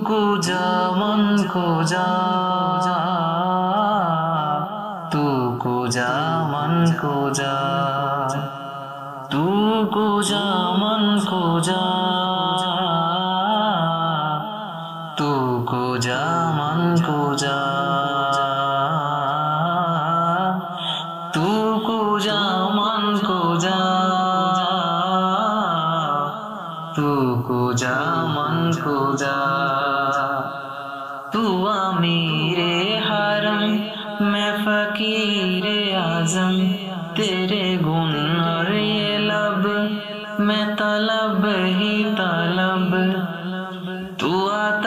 को जा मन को जा, तू को जा मन को जा, तू को जा मन को जा, तू को जा मन को जा, तू को जा मन को जा, तू को जा मन को जा। तू अमीरे हरम मैं फकीरे आजम, तेरे गुण और ये लब मैं तलब ही तलब। तू आता